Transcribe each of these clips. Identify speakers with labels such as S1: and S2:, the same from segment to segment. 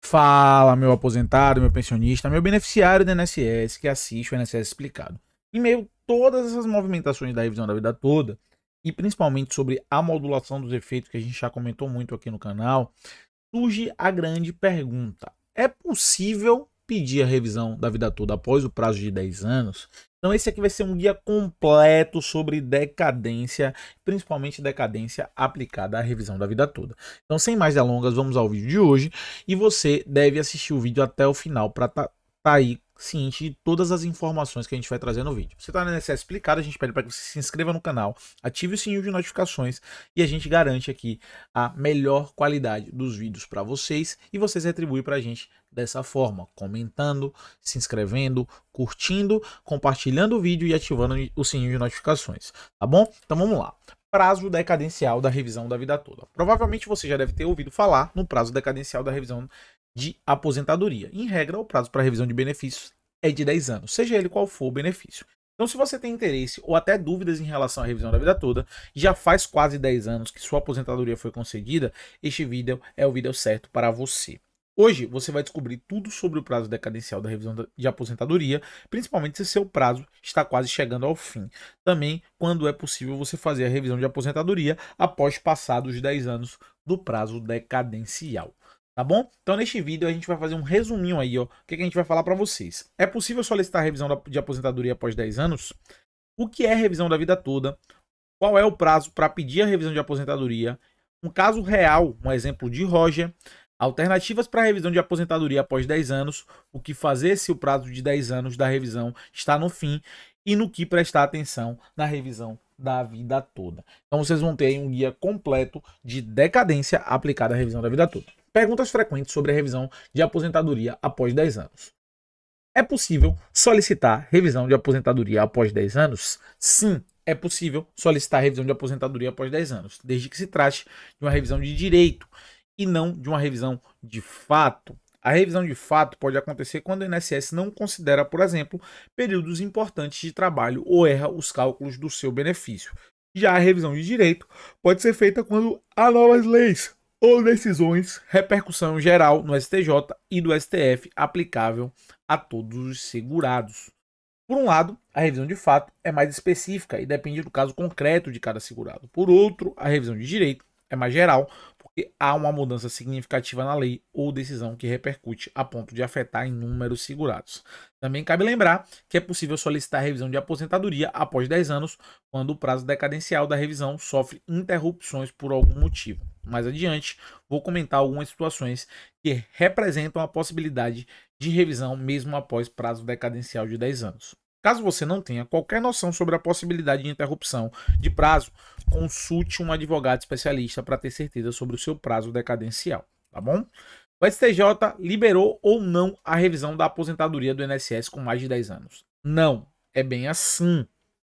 S1: Fala, meu aposentado, meu pensionista, meu beneficiário do INSS que assiste o INSS Explicado. Em meio a todas essas movimentações da revisão da vida toda, e principalmente sobre a modulação dos efeitos que a gente já comentou muito aqui no canal, surge a grande pergunta: é possível pedir a revisão da vida toda após o prazo de 10 anos? Então esse aqui vai ser um guia completo sobre decadência, principalmente decadência aplicada à revisão da vida toda. Então, sem mais delongas, vamos ao vídeo de hoje e você deve assistir o vídeo até o final para tá aí ciente de todas as informações que a gente vai trazer no vídeo. Você está no INSS Explicado, a gente pede para que você se inscreva no canal, ative o sininho de notificações e a gente garante aqui a melhor qualidade dos vídeos para vocês e vocês retribuem para a gente dessa forma, comentando, se inscrevendo, curtindo, compartilhando o vídeo e ativando o sininho de notificações, tá bom? Então vamos lá. Prazo decadencial da revisão da vida toda. Provavelmente você já deve ter ouvido falar no prazo decadencial da revisão de aposentadoria. Em regra, o prazo para revisão de benefícios é de 10 anos, seja ele qual for o benefício. Então, se você tem interesse ou até dúvidas em relação à revisão da vida toda, já faz quase 10 anos que sua aposentadoria foi concedida, este vídeo é o vídeo certo para você. Hoje você vai descobrir tudo sobre o prazo decadencial da revisão de aposentadoria, principalmente se seu prazo está quase chegando ao fim. Também quando é possível você fazer a revisão de aposentadoria após passados os 10 anos do prazo decadencial. Tá bom? Então neste vídeo a gente vai fazer um resuminho aí, ó. O que a gente vai falar para vocês. É possível solicitar a revisão de aposentadoria após 10 anos? O que é revisão da vida toda? Qual é o prazo para pedir a revisão de aposentadoria? Um caso real, um exemplo de Roger. Alternativas para a revisão de aposentadoria após 10 anos. O que fazer se o prazo de 10 anos da revisão está no fim. E no que prestar atenção na revisão da vida toda. Então vocês vão ter aí um guia completo de decadência aplicada à revisão da vida toda. Perguntas frequentes sobre a revisão de aposentadoria após 10 anos. É possível solicitar revisão de aposentadoria após 10 anos? Sim, é possível solicitar revisão de aposentadoria após 10 anos, desde que se trate de uma revisão de direito e não de uma revisão de fato. A revisão de fato pode acontecer quando o INSS não considera, por exemplo, períodos importantes de trabalho ou erra os cálculos do seu benefício. Já a revisão de direito pode ser feita quando há novas leis ou decisões, repercussão geral no STJ e do STF aplicável a todos os segurados. Por um lado, a revisão de fato é mais específica e depende do caso concreto de cada segurado. Por outro, a revisão de direito é mais geral, porque há uma mudança significativa na lei ou decisão que repercute a ponto de afetar inúmeros segurados. Também cabe lembrar que é possível solicitar a revisão de aposentadoria após 10 anos, quando o prazo decadencial da revisão sofre interrupções por algum motivo. Mais adiante, vou comentar algumas situações que representam a possibilidade de revisão mesmo após prazo decadencial de 10 anos. Caso você não tenha qualquer noção sobre a possibilidade de interrupção de prazo, consulte um advogado especialista para ter certeza sobre o seu prazo decadencial, tá bom? O STJ liberou ou não a revisão da aposentadoria do INSS com mais de 10 anos? Não, é bem assim.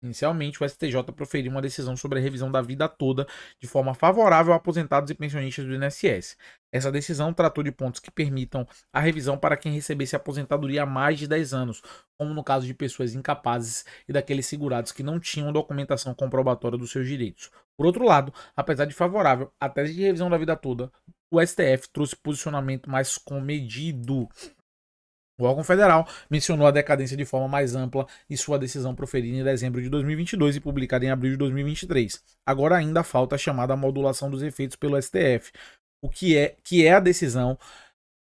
S1: Inicialmente, o STJ proferiu uma decisão sobre a revisão da vida toda de forma favorável a aposentados e pensionistas do INSS. Essa decisão tratou de pontos que permitam a revisão para quem recebesse aposentadoria há mais de 10 anos, como no caso de pessoas incapazes e daqueles segurados que não tinham documentação comprobatória dos seus direitos. Por outro lado, apesar de favorável à tese de revisão da vida toda, o STF trouxe posicionamento mais comedido. O órgão federal mencionou a decadência de forma mais ampla em sua decisão proferida em dezembro de 2022 e publicada em abril de 2023. Agora ainda falta a chamada modulação dos efeitos pelo STF, o que é a decisão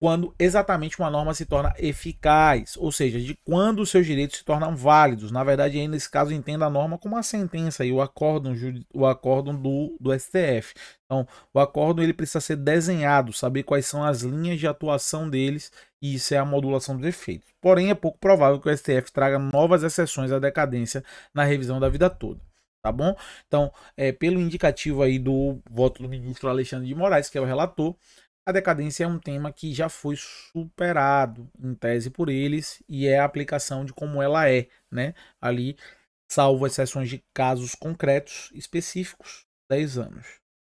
S1: quando exatamente uma norma se torna eficaz, ou seja, de quando os seus direitos se tornam válidos. Na verdade, aí nesse caso, entenda a norma como uma sentença e o acórdão do STF. Então, o acórdão ele precisa ser desenhado, saber quais são as linhas de atuação deles, e isso é a modulação dos efeitos. Porém, é pouco provável que o STF traga novas exceções à decadência na revisão da vida toda. Tá bom? Então, pelo indicativo aí do voto do ministro Alexandre de Moraes, que é o relator, a decadência é um tema que já foi superado, em tese, por eles, e é a aplicação de como ela é, né? Ali, salvo exceções de casos concretos específicos, 10 anos.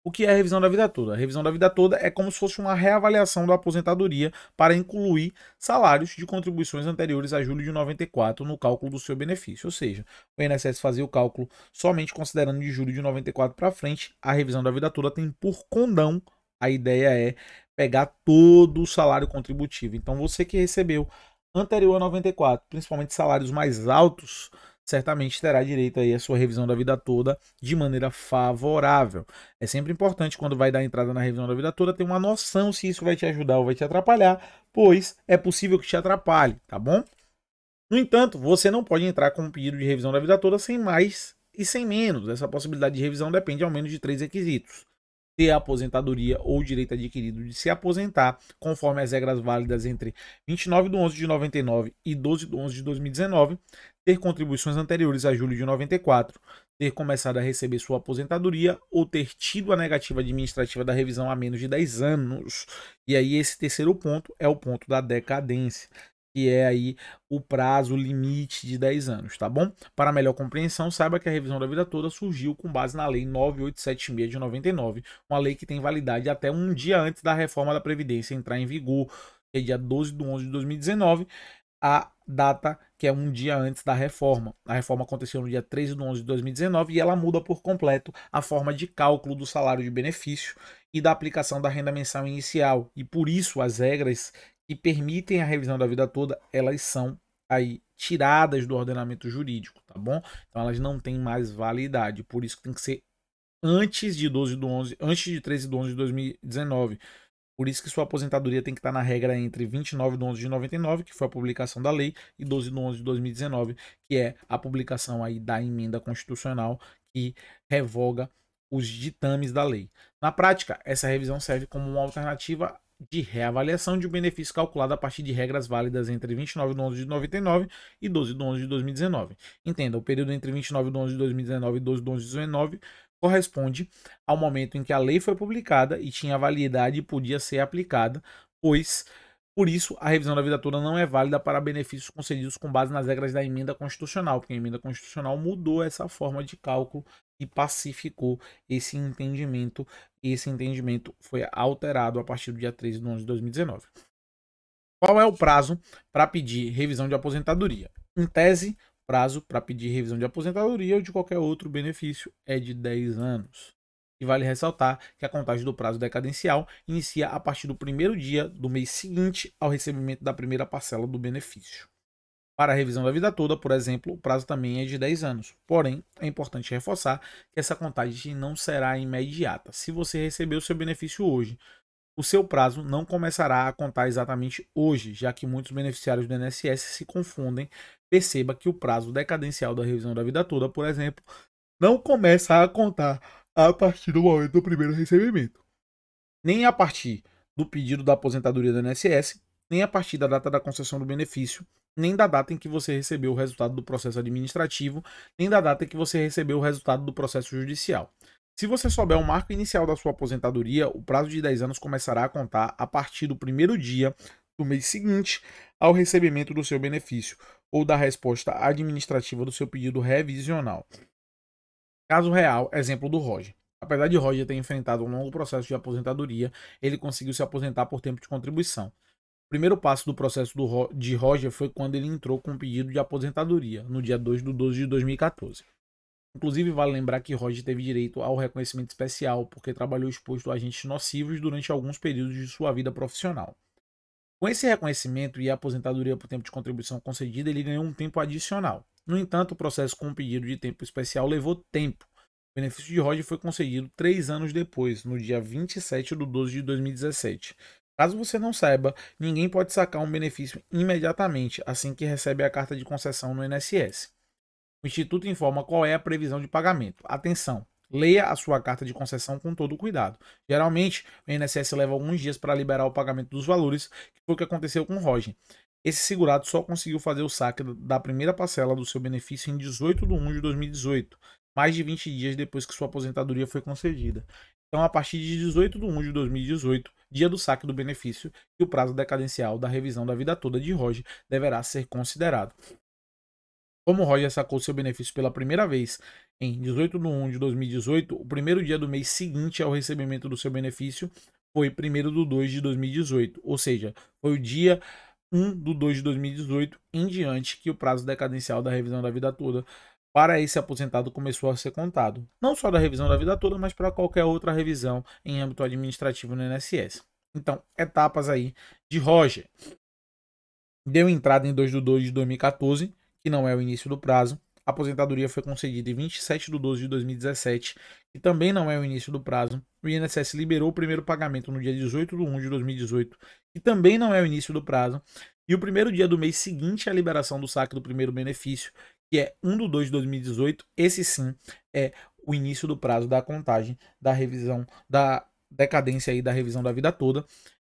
S1: O que é a revisão da vida toda? A revisão da vida toda é como se fosse uma reavaliação da aposentadoria para incluir salários de contribuições anteriores a julho de 94 no cálculo do seu benefício. Ou seja, o INSS fazia o cálculo somente considerando de julho de 94 para frente. A revisão da vida toda tem por condão. A ideia é pegar todo o salário contributivo. Então, você que recebeu anterior a 94, principalmente salários mais altos, certamente terá direito aí à sua revisão da vida toda de maneira favorável. É sempre importante, quando vai dar entrada na revisão da vida toda, ter uma noção se isso vai te ajudar ou vai te atrapalhar, pois é possível que te atrapalhe, tá bom? No entanto, você não pode entrar com um pedido de revisão da vida toda sem mais e sem menos. Essa possibilidade de revisão depende ao menos de 3 requisitos: ter a aposentadoria ou direito adquirido de se aposentar, conforme as regras válidas entre 29 de 11 de 99 e 12 de 11 de 2019, ter contribuições anteriores a julho de 94, ter começado a receber sua aposentadoria ou ter tido a negativa administrativa da revisão há menos de 10 anos. E aí esse terceiro ponto é o ponto da decadência, que é aí o prazo limite de 10 anos, tá bom? Para melhor compreensão, saiba que a revisão da vida toda surgiu com base na Lei 9876 de 99, uma lei que tem validade até um dia antes da reforma da Previdência entrar em vigor, que é dia 12 de 11 de 2019, a data que é um dia antes da reforma. A reforma aconteceu no dia 13 de 11 de 2019 e ela muda por completo a forma de cálculo do salário de benefício e da aplicação da renda mensal inicial. E por isso as regras que permitem a revisão da vida toda, elas são aí tiradas do ordenamento jurídico, tá bom? Então elas não têm mais validade, por isso que tem que ser antes de 12 de 11, antes de 13 de 11 de 2019. Por isso que sua aposentadoria tem que estar na regra entre 29 de 11 de 99, que foi a publicação da lei, e 12 de 11 de 2019, que é a publicação aí da emenda constitucional que revoga os ditames da lei. Na prática, essa revisão serve como uma alternativa de reavaliação de um benefício calculado a partir de regras válidas entre 29 de 11 de 99 e 12 de 11 de 2019. Entenda, o período entre 29 de 11 de 2019 e 12 de 11 de 2019 corresponde ao momento em que a lei foi publicada e tinha validade e podia ser aplicada, pois, por isso, a revisão da vida toda não é válida para benefícios concedidos com base nas regras da emenda constitucional, porque a emenda constitucional mudou essa forma de cálculo e pacificou esse entendimento. E esse entendimento foi alterado a partir do dia 13 de 11 de 2019. Qual é o prazo para pedir revisão de aposentadoria? Em tese, prazo para pedir revisão de aposentadoria ou de qualquer outro benefício é de 10 anos. E vale ressaltar que a contagem do prazo decadencial inicia a partir do primeiro dia do mês seguinte ao recebimento da primeira parcela do benefício. Para a revisão da vida toda, por exemplo, o prazo também é de 10 anos. Porém, é importante reforçar que essa contagem não será imediata. Se você recebeu o seu benefício hoje, o seu prazo não começará a contar exatamente hoje, já que muitos beneficiários do INSS se confundem. Perceba que o prazo decadencial da revisão da vida toda, por exemplo, não começa a contar a partir do momento do primeiro recebimento, nem a partir do pedido da aposentadoria do INSS, nem a partir da data da concessão do benefício, nem da data em que você recebeu o resultado do processo administrativo, nem da data em que você recebeu o resultado do processo judicial. Se você souber o marco inicial da sua aposentadoria, o prazo de 10 anos começará a contar a partir do primeiro dia do mês seguinte ao recebimento do seu benefício ou da resposta administrativa do seu pedido revisional. Caso real, exemplo do Roger. Apesar de Roger ter enfrentado um longo processo de aposentadoria, ele conseguiu se aposentar por tempo de contribuição. O primeiro passo do processo de Roger foi quando ele entrou com um pedido de aposentadoria, no dia 2 de 12 de 2014. Inclusive, vale lembrar que Roger teve direito ao reconhecimento especial, porque trabalhou exposto a agentes nocivos durante alguns períodos de sua vida profissional. Com esse reconhecimento e a aposentadoria por tempo de contribuição concedida, ele ganhou um tempo adicional. No entanto, o processo com o pedido de tempo especial levou tempo. O benefício de Roger foi concedido 3 anos depois, no dia 27 de 12 de 2017. Caso você não saiba, ninguém pode sacar um benefício imediatamente assim que recebe a carta de concessão no INSS. O Instituto informa qual é a previsão de pagamento. Atenção, leia a sua carta de concessão com todo cuidado. Geralmente, o INSS leva alguns dias para liberar o pagamento dos valores, que foi o que aconteceu com o Roger. Esse segurado só conseguiu fazer o saque da primeira parcela do seu benefício em 18 de 1 de 2018, mais de 20 dias depois que sua aposentadoria foi concedida. Então, a partir de 18 de 1 de 2018, dia do saque do benefício, que o prazo decadencial da revisão da vida toda de Roger deverá ser considerado. Como Roger sacou seu benefício pela primeira vez em 18 de 1 de 2018, o primeiro dia do mês seguinte ao recebimento do seu benefício foi 1º de 2 de 2018, ou seja, foi o dia 1 de 2 de 2018 em diante que o prazo decadencial da revisão da vida toda para esse aposentado começou a ser contado. Não só da revisão da vida toda, mas para qualquer outra revisão em âmbito administrativo no INSS. Então, etapas aí de Roger. Deu entrada em 2/2/2014, que não é o início do prazo. A aposentadoria foi concedida em 27/12/2017, que também não é o início do prazo. O INSS liberou o primeiro pagamento no dia 18/1/2018, que também não é o início do prazo. E o primeiro dia do mês seguinte à liberação do saque do primeiro benefício, que é 1/2/2018, esse sim é o início do prazo da contagem da revisão da decadência aí da revisão da vida toda.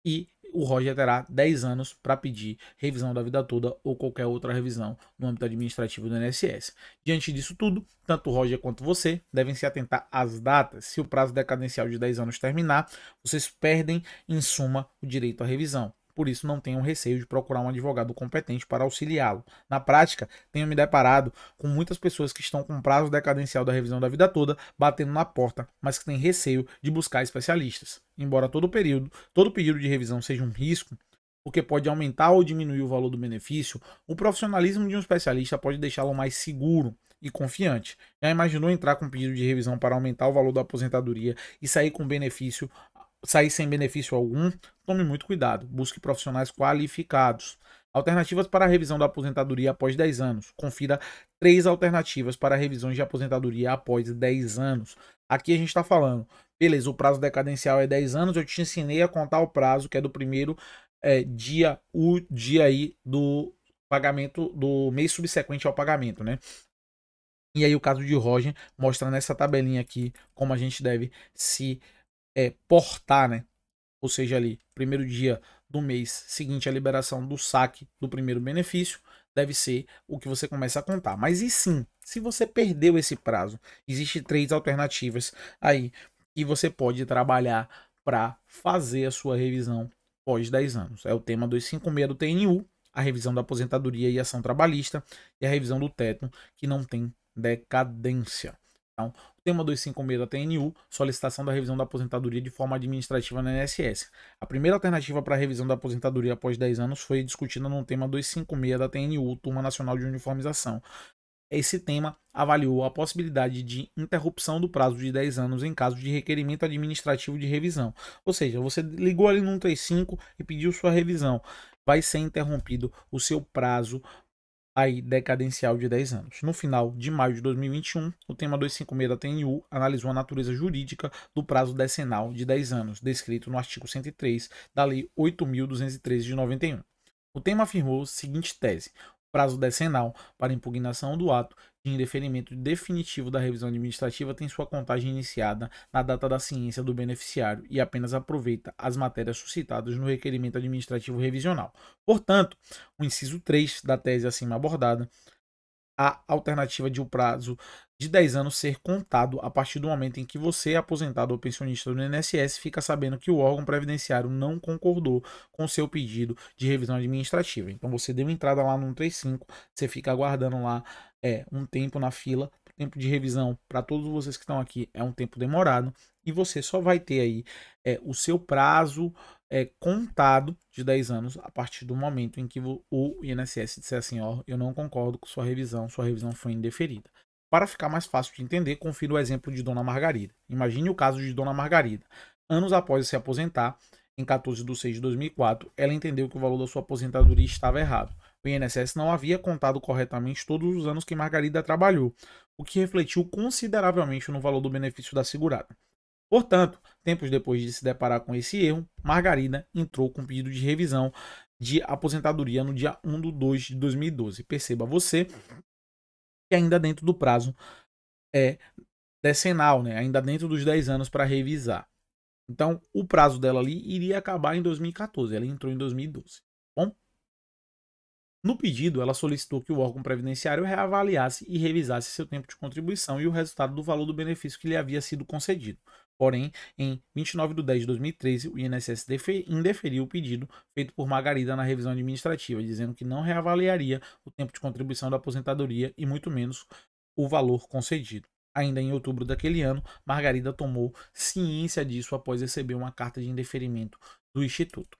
S1: E o Roger terá 10 anos para pedir revisão da vida toda ou qualquer outra revisão no âmbito administrativo do INSS. Diante disso tudo, tanto o Roger quanto você devem se atentar às datas. Se o prazo decadencial de 10 anos terminar, vocês perdem, em suma, o direito à revisão. Por isso, não tenham receio de procurar um advogado competente para auxiliá-lo. Na prática, tenho me deparado com muitas pessoas que estão com prazo decadencial da revisão da vida toda batendo na porta, mas que têm receio de buscar especialistas. Embora todo pedido de revisão seja um risco, porque pode aumentar ou diminuir o valor do benefício, o profissionalismo de um especialista pode deixá-lo mais seguro e confiante. Já imaginou entrar com um pedido de revisão para aumentar o valor da aposentadoria e sair sem benefício algum? Tome muito cuidado, busque profissionais qualificados. Alternativas para a revisão da aposentadoria após 10 anos. Confira 3 alternativas para revisões de aposentadoria após 10 anos. Aqui a gente está falando, beleza, o prazo decadencial é 10 anos, eu te ensinei a contar o prazo, que é do primeiro o dia aí do pagamento, do mês subsequente ao pagamento, né? E aí o caso de Roger mostra nessa tabelinha aqui como a gente deve se portar, né? Ou seja, ali, primeiro dia do mês seguinte à liberação do saque do primeiro benefício, deve ser o que você começa a contar. Mas e sim, se você perdeu esse prazo, existem 3 alternativas aí que você pode trabalhar para fazer a sua revisão pós 10 anos. É o tema 256 do TNU, a revisão da aposentadoria e ação trabalhista, e a revisão do teto, que não tem decadência. Então, o tema 256 da TNU, solicitação da revisão da aposentadoria de forma administrativa na INSS. A primeira alternativa para a revisão da aposentadoria após 10 anos foi discutida no tema 256 da TNU, Turma Nacional de Uniformização. Esse tema avaliou a possibilidade de interrupção do prazo de 10 anos em caso de requerimento administrativo de revisão. Ou seja, você ligou ali no 135 e pediu sua revisão. Vai ser interrompido o seu prazo aí decadencial de 10 anos. No final de maio de 2021, o tema 256 da TNU analisou a natureza jurídica do prazo decenal de 10 anos, descrito no artigo 103 da Lei 8.213 de 91. O tema afirmou a seguinte tese: o prazo decenal para impugnação do ato de indeferimento definitivo da revisão administrativa tem sua contagem iniciada na data da ciência do beneficiário e apenas aproveita as matérias suscitadas no requerimento administrativo revisional. Portanto, o inciso 3 da tese acima abordada, a alternativa de o prazo de 10 anos ser contado a partir do momento em que você, aposentado ou pensionista do INSS, fica sabendo que o órgão previdenciário não concordou com o seu pedido de revisão administrativa. Então você deu entrada lá no 135, você fica aguardando lá um tempo na fila. O tempo de revisão para todos vocês que estão aqui é um tempo demorado e você só vai ter aí o seu prazo contado de 10 anos a partir do momento em que o INSS disser assim, ó, eu não concordo com sua revisão foi indeferida. Para ficar mais fácil de entender, confira o exemplo de Dona Margarida. Imagine o caso de Dona Margarida. Anos após se aposentar, em 14/6/2004, ela entendeu que o valor da sua aposentadoria estava errado. O INSS não havia contado corretamente todos os anos que Margarida trabalhou, o que refletiu consideravelmente no valor do benefício da segurada. Portanto, tempos depois de se deparar com esse erro, Margarida entrou com pedido de revisão de aposentadoria no dia 1/2/2012. Perceba você que ainda dentro do prazo decenal, né? Ainda dentro dos 10 anos para revisar. Então, o prazo dela ali iria acabar em 2014, ela entrou em 2012. Bom, no pedido, ela solicitou que o órgão previdenciário reavaliasse e revisasse seu tempo de contribuição e o resultado do valor do benefício que lhe havia sido concedido. Porém, em 29/10/2013, o INSS indeferiu o pedido feito por Margarida na revisão administrativa, dizendo que não reavaliaria o tempo de contribuição da aposentadoria e muito menos o valor concedido. Ainda em outubro daquele ano, Margarida tomou ciência disso após receber uma carta de indeferimento do Instituto.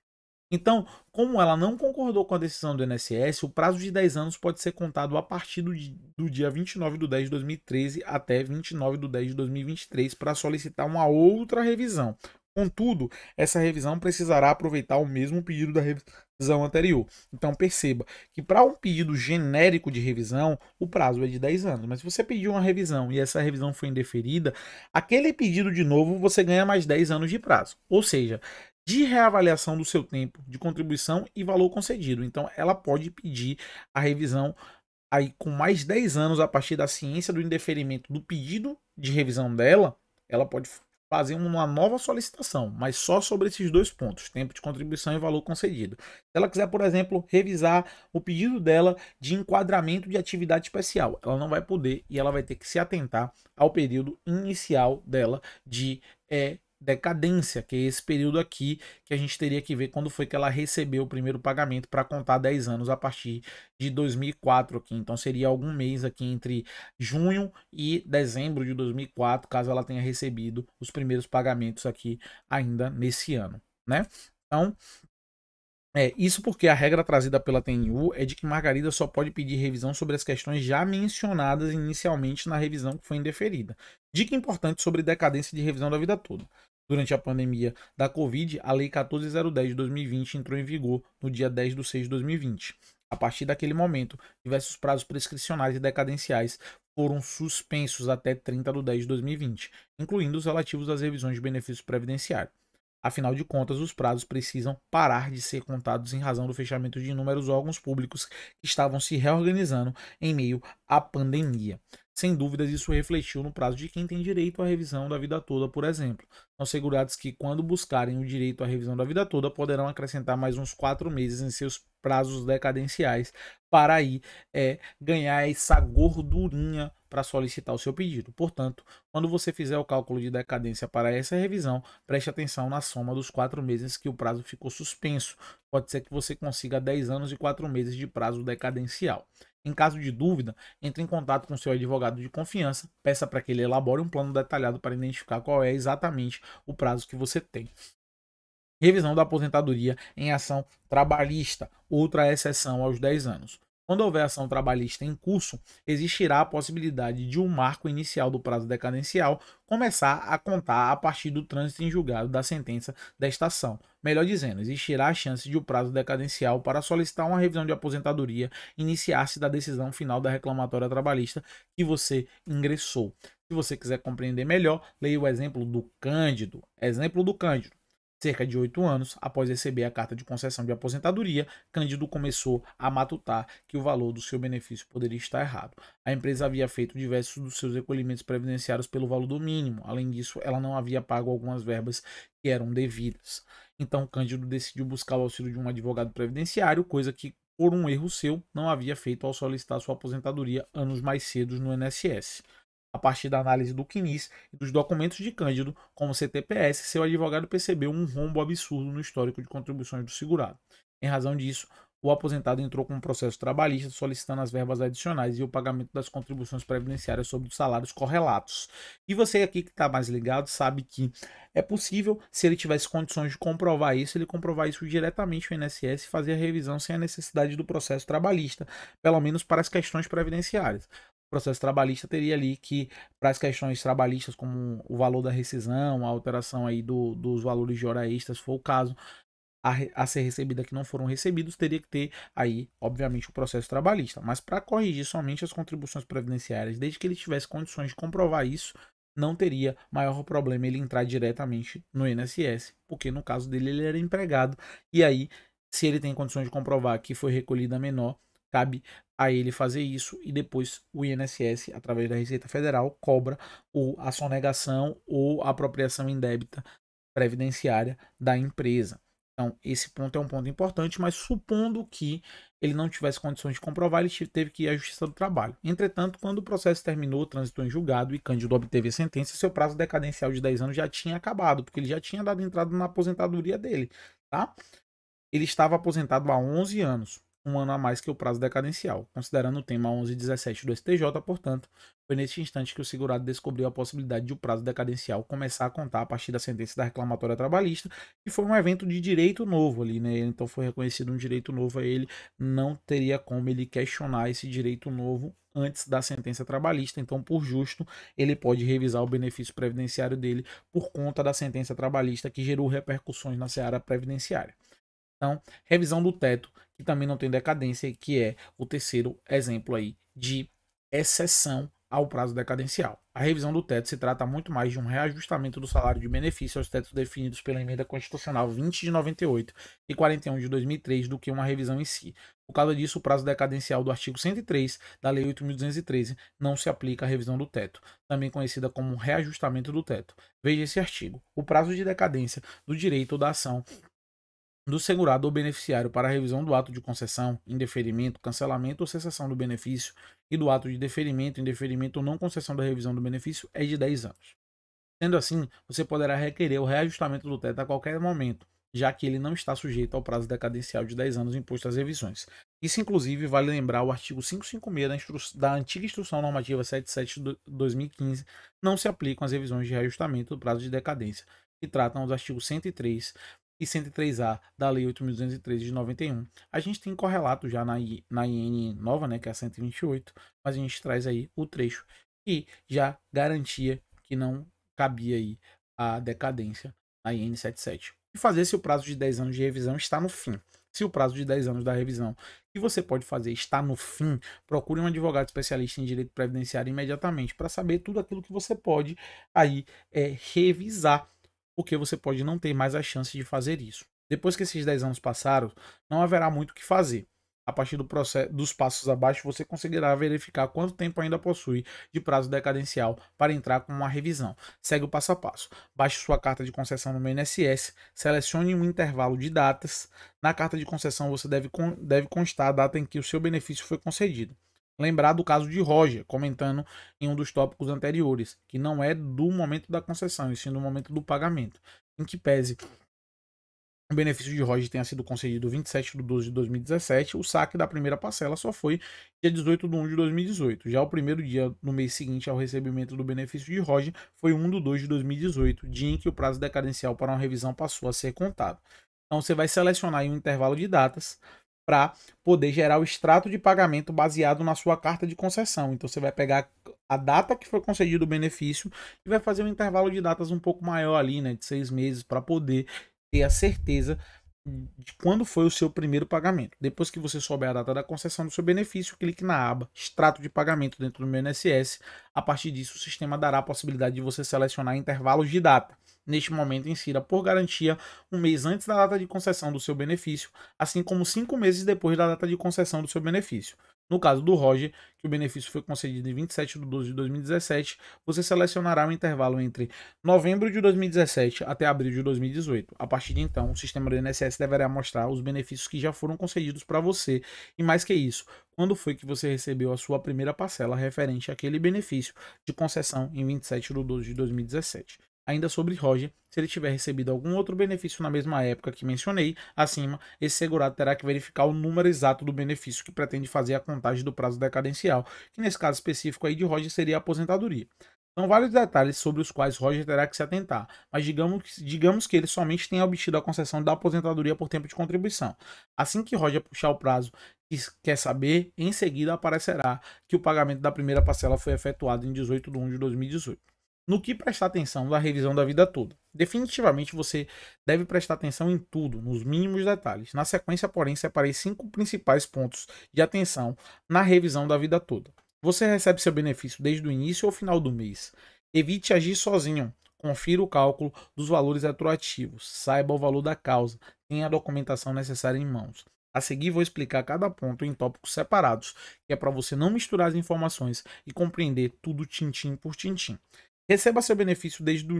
S1: Então, como ela não concordou com a decisão do INSS, o prazo de 10 anos pode ser contado a partir do dia 29/10/2013 até 29/10/2023 para solicitar uma outra revisão. Contudo, essa revisão precisará aproveitar o mesmo pedido da revisão anterior. Então perceba que para um pedido genérico de revisão, o prazo é de 10 anos. Mas se você pediu uma revisão e essa revisão foi indeferida, aquele pedido de novo você ganha mais 10 anos de prazo. Ou seja, de reavaliação do seu tempo de contribuição e valor concedido. Então ela pode pedir a revisão aí com mais 10 anos a partir da ciência do indeferimento do pedido de revisão dela, ela pode fazer uma nova solicitação, mas só sobre esses dois pontos, tempo de contribuição e valor concedido. Se ela quiser, por exemplo, revisar o pedido dela de enquadramento de atividade especial, ela não vai poder e ela vai ter que se atentar ao período inicial dela de decadência, que é esse período aqui que a gente teria que ver quando foi que ela recebeu o primeiro pagamento para contar 10 anos a partir de 2004 aqui. Então seria algum mês aqui entre junho e dezembro de 2004, caso ela tenha recebido os primeiros pagamentos aqui ainda nesse ano, né? Então, isso porque a regra trazida pela TNU é de que Margarida só pode pedir revisão sobre as questões já mencionadas inicialmente na revisão que foi indeferida. Dica importante sobre decadência de revisão da vida toda. Durante a pandemia da Covid, a Lei 14.010 de 2020 entrou em vigor no dia 10 de 6 de 2020. A partir daquele momento, diversos prazos prescricionais e decadenciais foram suspensos até 30 de 10 de 2020, incluindo os relativos às revisões de benefícios previdenciários. Afinal de contas, os prazos precisam parar de ser contados em razão do fechamento de inúmeros órgãos públicos que estavam se reorganizando em meio à pandemia. Sem dúvidas, isso refletiu no prazo de quem tem direito à revisão da vida toda, por exemplo. São segurados que, quando buscarem o direito à revisão da vida toda, poderão acrescentar mais uns 4 meses em seus prazos decadenciais para aí ganhar essa gordurinha para solicitar o seu pedido. Portanto, quando você fizer o cálculo de decadência para essa revisão, preste atenção na soma dos 4 meses que o prazo ficou suspenso. Pode ser que você consiga 10 anos e 4 meses de prazo decadencial. Em caso de dúvida, entre em contato com seu advogado de confiança, peça para que ele elabore um plano detalhado para identificar qual é exatamente o prazo que você tem. Revisão da aposentadoria em ação trabalhista, outra exceção aos 10 anos. Quando houver ação trabalhista em curso, existirá a possibilidade de um marco inicial do prazo decadencial começar a contar a partir do trânsito em julgado da sentença desta ação. Melhor dizendo, existirá a chance de o prazo decadencial para solicitar uma revisão de aposentadoria iniciar-se da decisão final da reclamatória trabalhista que você ingressou. Se você quiser compreender melhor, leia o exemplo do Cândido. Exemplo do Cândido. Cerca de 8 anos após receber a carta de concessão de aposentadoria, Cândido começou a matutar que o valor do seu benefício poderia estar errado. A empresa havia feito diversos dos seus recolhimentos previdenciários pelo valor do mínimo. Além disso, ela não havia pago algumas verbas que eram devidas. Então, Cândido decidiu buscar o auxílio de um advogado previdenciário, coisa que, por um erro seu, não havia feito ao solicitar sua aposentadoria anos mais cedo no INSS. A partir da análise do CNIS e dos documentos de Cândido, como CTPS, seu advogado percebeu um rombo absurdo no histórico de contribuições do segurado. Em razão disso, o aposentado entrou com um processo trabalhista solicitando as verbas adicionais e o pagamento das contribuições previdenciárias sobre os salários correlatos. E você aqui que está mais ligado sabe que é possível, se ele tivesse condições de comprovar isso, ele comprovar isso diretamente no INSS e fazer a revisão sem a necessidade do processo trabalhista, pelo menos para as questões previdenciárias. O processo trabalhista teria ali que, para as questões trabalhistas, como o valor da rescisão, a alteração aí dos valores de hora extra, se for o caso, a ser recebida que não foram recebidos, teria que ter aí, obviamente, o processo trabalhista. Mas para corrigir somente as contribuições previdenciárias, desde que ele tivesse condições de comprovar isso, não teria maior problema ele entrar diretamente no INSS, porque no caso dele ele era empregado, e aí, se ele tem condições de comprovar que foi recolhida menor, cabe a ele fazer isso e depois o INSS, através da Receita Federal, cobra a sonegação ou a apropriação indébita previdenciária da empresa. Então, esse ponto é um ponto importante, mas supondo que ele não tivesse condições de comprovar, ele teve que ir à Justiça do Trabalho. Entretanto, quando o processo terminou, transitou em julgado e Cândido obteve a sentença, seu prazo decadencial de 10 anos já tinha acabado, porque ele já tinha dado entrada na aposentadoria dele, tá? Ele estava aposentado há 11 anos. um ano a mais que o prazo decadencial. Considerando o tema 1117 do STJ, portanto, foi neste instante que o segurado descobriu a possibilidade de o prazo decadencial começar a contar a partir da sentença da reclamatória trabalhista, que foi um evento de direito novo ali, né? Então foi reconhecido um direito novo a ele, não teria como ele questionar esse direito novo antes da sentença trabalhista. Então, por justo, ele pode revisar o benefício previdenciário dele por conta da sentença trabalhista que gerou repercussões na seara previdenciária. Então, revisão do teto, que também não tem decadência, que é o terceiro exemplo aí de exceção ao prazo decadencial. A revisão do teto se trata muito mais de um reajustamento do salário de benefício aos tetos definidos pela Emenda Constitucional 20 de 98 e 41 de 2003 do que uma revisão em si. Por causa disso, o prazo decadencial do artigo 103 da Lei 8.213 não se aplica à revisão do teto, também conhecida como reajustamento do teto. Veja esse artigo. O prazo de decadência do direito ou da ação do segurado ou beneficiário para a revisão do ato de concessão, indeferimento, cancelamento ou cessação do benefício e do ato de deferimento, indeferimento ou não concessão da revisão do benefício é de 10 anos. Sendo assim, você poderá requerer o reajustamento do teto a qualquer momento, já que ele não está sujeito ao prazo decadencial de 10 anos imposto às revisões. Isso, inclusive, vale lembrar o artigo 556 da antiga Instrução Normativa 77 de 2015, não se aplicam às revisões de reajustamento do prazo de decadência, que tratam os artigos 103 e 103A da Lei 8.213 de 91. A gente tem correlato já na IN nova, né, que é a 128, mas a gente traz aí o trecho que já garantia que não cabia aí a decadência na IN 77. E fazer se o prazo de 10 anos de revisão está no fim. Se o prazo de 10 anos da revisão que você pode fazer está no fim, procure um advogado especialista em direito previdenciário imediatamente para saber tudo aquilo que você pode aí revisar, porque você pode não ter mais a chance de fazer isso. Depois que esses 10 anos passaram, não haverá muito o que fazer. A partir do processo, dos passos abaixo, você conseguirá verificar quanto tempo ainda possui de prazo decadencial para entrar com uma revisão. Segue o passo a passo. Baixe sua carta de concessão no INSS, selecione um intervalo de datas. Na carta de concessão, você deve constar a data em que o seu benefício foi concedido. Lembrar do caso de Roger, comentando em um dos tópicos anteriores, que não é do momento da concessão, e sim do momento do pagamento, em que pese o benefício de Roger tenha sido concedido 27 de 12 de 2017, o saque da primeira parcela só foi dia 18 de 1 de 2018. Já o primeiro dia no mês seguinte ao recebimento do benefício de Roger foi 1 de 2 de 2018, dia em que o prazo decadencial para uma revisão passou a ser contado. Então você vai selecionar aí um intervalo de datas para poder gerar o extrato de pagamento baseado na sua carta de concessão. Então você vai pegar a data que foi concedido o benefício e vai fazer um intervalo de datas um pouco maior ali, né, de 6 meses, para poder ter a certeza de quando foi o seu primeiro pagamento. Depois que você souber a data da concessão do seu benefício, clique na aba Extrato de Pagamento dentro do meu INSS. A partir disso, o sistema dará a possibilidade de você selecionar intervalos de data. Neste momento, insira por garantia um mês antes da data de concessão do seu benefício, assim como 5 meses depois da data de concessão do seu benefício. No caso do Roger, que o benefício foi concedido em 27 de 12 de 2017, você selecionará um intervalo entre novembro de 2017 até abril de 2018. A partir de então, o sistema do INSS deverá mostrar os benefícios que já foram concedidos para você e, mais que isso, quando foi que você recebeu a sua primeira parcela referente àquele benefício de concessão em 27 de 12 de 2017. Ainda sobre Roger, se ele tiver recebido algum outro benefício na mesma época que mencionei acima, esse segurado terá que verificar o número exato do benefício que pretende fazer a contagem do prazo decadencial, que nesse caso específico aí de Roger seria a aposentadoria. São vários detalhes sobre os quais Roger terá que se atentar, mas digamos que ele somente tenha obtido a concessão da aposentadoria por tempo de contribuição. Assim que Roger puxar o prazo que quer saber, em seguida aparecerá que o pagamento da primeira parcela foi efetuado em 18 de 1 de 2018. No que prestar atenção da revisão da vida toda. Definitivamente você deve prestar atenção em tudo, nos mínimos detalhes. Na sequência, porém, separei 5 principais pontos de atenção na revisão da vida toda. Você recebe seu benefício desde o início ou final do mês. Evite agir sozinho. Confira o cálculo dos valores retroativos. Saiba o valor da causa. Tenha a documentação necessária em mãos. A seguir, vou explicar cada ponto em tópicos separados, que é para você não misturar as informações e compreender tudo tintim por tintim. Recebe seu benefício desde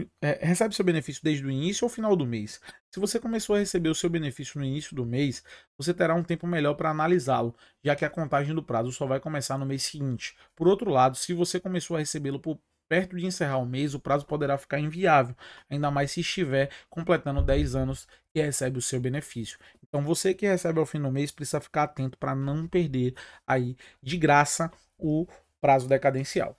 S1: o início ou final do mês. Se você começou a receber o seu benefício no início do mês, você terá um tempo melhor para analisá-lo, já que a contagem do prazo só vai começar no mês seguinte. Por outro lado, se você começou a recebê-lo por perto de encerrar o mês, o prazo poderá ficar inviável, ainda mais se estiver completando 10 anos que recebe o seu benefício. Então você que recebe ao fim do mês precisa ficar atento para não perder aí de graça o prazo decadencial.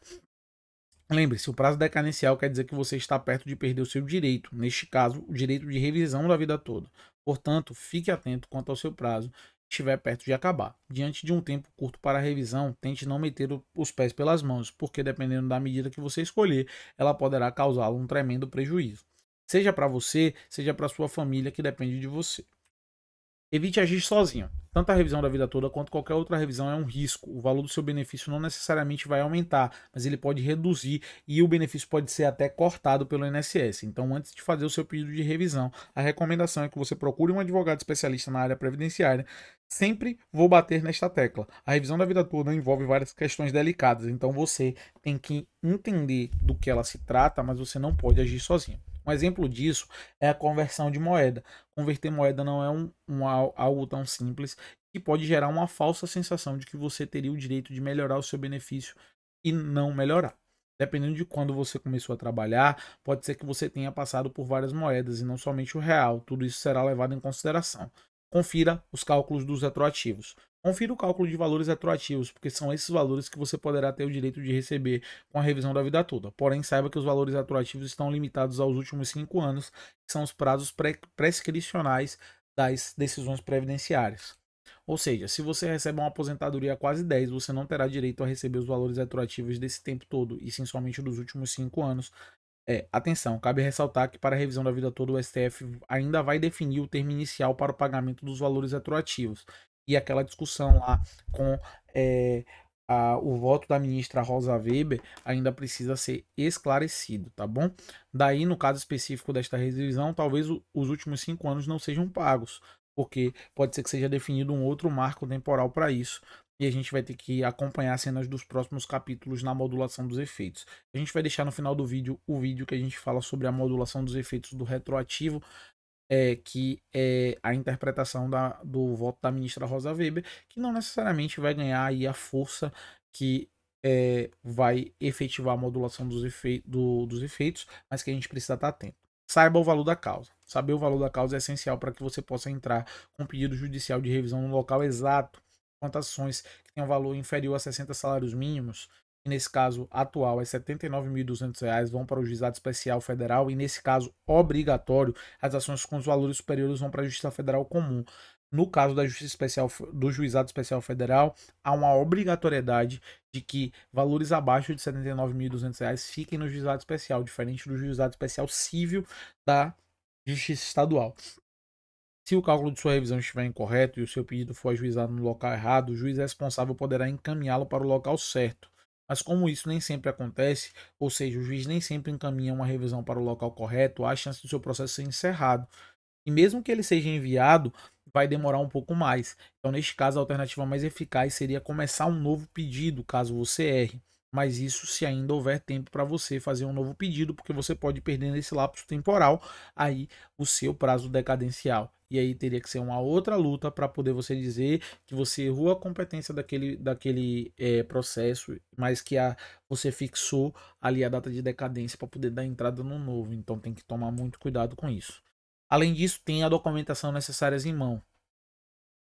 S1: Lembre-se, o prazo decadencial quer dizer que você está perto de perder o seu direito, neste caso, o direito de revisão da vida toda. Portanto, fique atento quanto ao seu prazo estiver perto de acabar. Diante de um tempo curto para a revisão, tente não meter os pés pelas mãos, porque dependendo da medida que você escolher, ela poderá causá-lo um tremendo prejuízo. Seja para você, seja para sua família que depende de você. Evite agir sozinho. Tanto a revisão da vida toda quanto qualquer outra revisão é um risco. O valor do seu benefício não necessariamente vai aumentar, mas ele pode reduzir e o benefício pode ser até cortado pelo INSS. Então, antes de fazer o seu pedido de revisão, a recomendação é que você procure um advogado especialista na área previdenciária. Sempre vou bater nesta tecla. A revisão da vida toda envolve várias questões delicadas, então você tem que entender do que ela se trata, mas você não pode agir sozinho. Um exemplo disso é a conversão de moeda. Converter moeda não é algo tão simples que pode gerar uma falsa sensação de que você teria o direito de melhorar o seu benefício e não melhorar. Dependendo de quando você começou a trabalhar, pode ser que você tenha passado por várias moedas e não somente o real. Tudo isso será levado em consideração. Confira os cálculos dos retroativos. Confira o cálculo de valores retroativos, porque são esses valores que você poderá ter o direito de receber com a revisão da vida toda. Porém, saiba que os valores retroativos estão limitados aos últimos 5 anos, que são os prazos prescricionais das decisões previdenciárias. Ou seja, se você recebe uma aposentadoria a quase 10, você não terá direito a receber os valores retroativos desse tempo todo, e sim somente dos últimos 5 anos. Atenção, cabe ressaltar que para a revisão da vida toda o STF ainda vai definir o termo inicial para o pagamento dos valores retroativos. E aquela discussão lá com o voto da ministra Rosa Weber ainda precisa ser esclarecido, tá bom? Daí, no caso específico desta revisão, talvez os últimos 5 anos não sejam pagos, porque pode ser que seja definido um outro marco temporal para isso. E a gente vai ter que acompanhar as cenas dos próximos capítulos na modulação dos efeitos. A gente vai deixar no final do vídeo o vídeo que a gente fala sobre a modulação dos efeitos do retroativo, que é a interpretação do voto da ministra Rosa Weber, que não necessariamente vai ganhar aí a força que vai efetivar a modulação dos efeitos, mas que a gente precisa estar atento. Saiba o valor da causa. Saber o valor da causa é essencial para que você possa entrar com pedido judicial de revisão no local exato. Quantas ações que têm um valor inferior a 60 salários mínimos, que nesse caso atual é R$ 79.200, vão para o Juizado Especial Federal, e nesse caso obrigatório, as ações com os valores superiores vão para a Justiça Federal Comum. No caso da Justiça Especial, do Juizado Especial Federal, há uma obrigatoriedade de que valores abaixo de R$ 79.200 fiquem no Juizado Especial, diferente do Juizado Especial Civil da Justiça Estadual. Se o cálculo de sua revisão estiver incorreto e o seu pedido for ajuizado no local errado, o juiz responsável poderá encaminhá-lo para o local certo. Mas como isso nem sempre acontece, ou seja, o juiz nem sempre encaminha uma revisão para o local correto, há a chance do seu processo ser encerrado. E mesmo que ele seja enviado, vai demorar um pouco mais. Então, neste caso, a alternativa mais eficaz seria começar um novo pedido, caso você erre. Mas isso se ainda houver tempo para você fazer um novo pedido, porque você pode perder nesse lapso temporal aí o seu prazo decadencial. E aí teria que ser uma outra luta para poder você dizer que você errou a competência daquele processo, mas que você fixou ali a data de decadência para poder dar entrada no novo. Então tem que tomar muito cuidado com isso. Além disso, tem a documentação necessária em mão.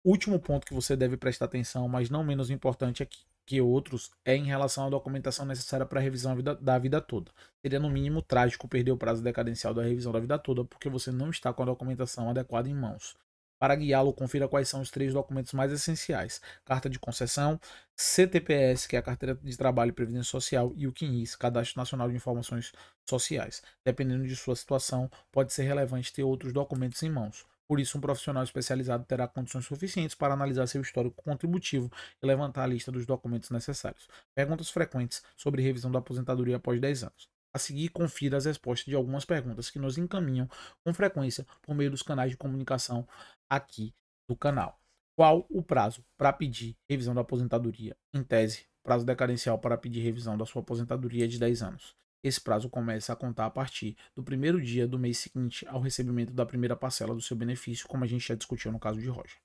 S1: Último ponto que você deve prestar atenção, mas não menos importante que outros, é em relação à documentação necessária para a revisão da vida toda. Seria no mínimo trágico perder o prazo decadencial da revisão da vida toda porque você não está com a documentação adequada em mãos. Para guiá-lo, confira quais são os 3 documentos mais essenciais: carta de concessão, CTPS, que é a Carteira de Trabalho e Previdência Social, e o CNIS, Cadastro Nacional de Informações Sociais. Dependendo de sua situação, pode ser relevante ter outros documentos em mãos. Por isso, um profissional especializado terá condições suficientes para analisar seu histórico contributivo e levantar a lista dos documentos necessários. Perguntas frequentes sobre revisão da aposentadoria após 10 anos. A seguir, confira as respostas de algumas perguntas que nos encaminham com frequência por meio dos canais de comunicação aqui do canal. Qual o prazo para pedir revisão da aposentadoria? Em tese, prazo decadencial para pedir revisão da sua aposentadoria é de 10 anos. Esse prazo começa a contar a partir do primeiro dia do mês seguinte ao recebimento da primeira parcela do seu benefício, como a gente já discutiu no caso de Roger.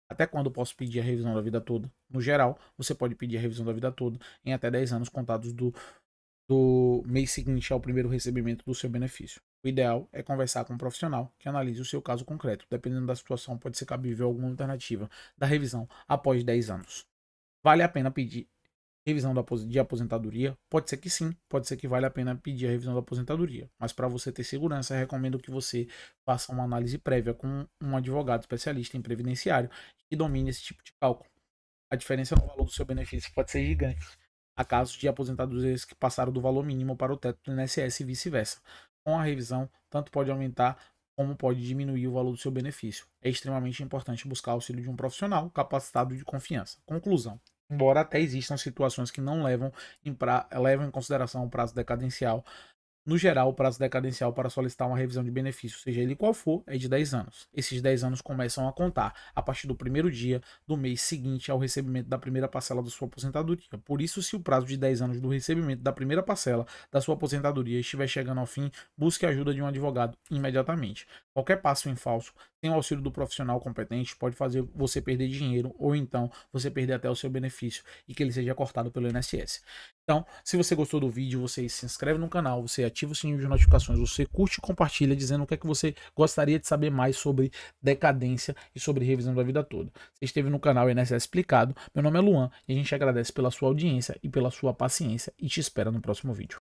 S1: Até quando posso pedir a revisão da vida toda? No geral, você pode pedir a revisão da vida toda em até 10 anos contados do mês seguinte ao primeiro recebimento do seu benefício. O ideal é conversar com um profissional que analise o seu caso concreto. Dependendo da situação, pode ser cabível alguma alternativa da revisão após 10 anos. Vale a pena pedir revisão de aposentadoria? Pode ser que sim, pode ser que vale a pena pedir a revisão da aposentadoria. Mas para você ter segurança, eu recomendo que você faça uma análise prévia com um advogado especialista em previdenciário que domine esse tipo de cálculo. A diferença no valor do seu benefício pode ser gigante. Há casos de aposentadorias que passaram do valor mínimo para o teto do INSS e vice-versa. Com a revisão, tanto pode aumentar como pode diminuir o valor do seu benefício. É extremamente importante buscar auxílio de um profissional capacitado de confiança. Conclusão. Embora até existam situações que não levam em consideração o prazo decadencial, no geral, o prazo decadencial para solicitar uma revisão de benefício, seja ele qual for, é de 10 anos. Esses 10 anos começam a contar a partir do primeiro dia do mês seguinte ao recebimento da primeira parcela da sua aposentadoria. Por isso, se o prazo de 10 anos do recebimento da primeira parcela da sua aposentadoria estiver chegando ao fim, busque a ajuda de um advogado imediatamente. Qualquer passo em falso, sem o auxílio do profissional competente, pode fazer você perder dinheiro ou então você perder até o seu benefício e que ele seja cortado pelo INSS. Então, se você gostou do vídeo, você se inscreve no canal, você ativa o sininho de notificações, você curte e compartilha dizendo o que é que você gostaria de saber mais sobre decadência e sobre revisão da vida toda. Você esteve no canal INSS Explicado, meu nome é Luan e a gente agradece pela sua audiência e pela sua paciência e te espera no próximo vídeo.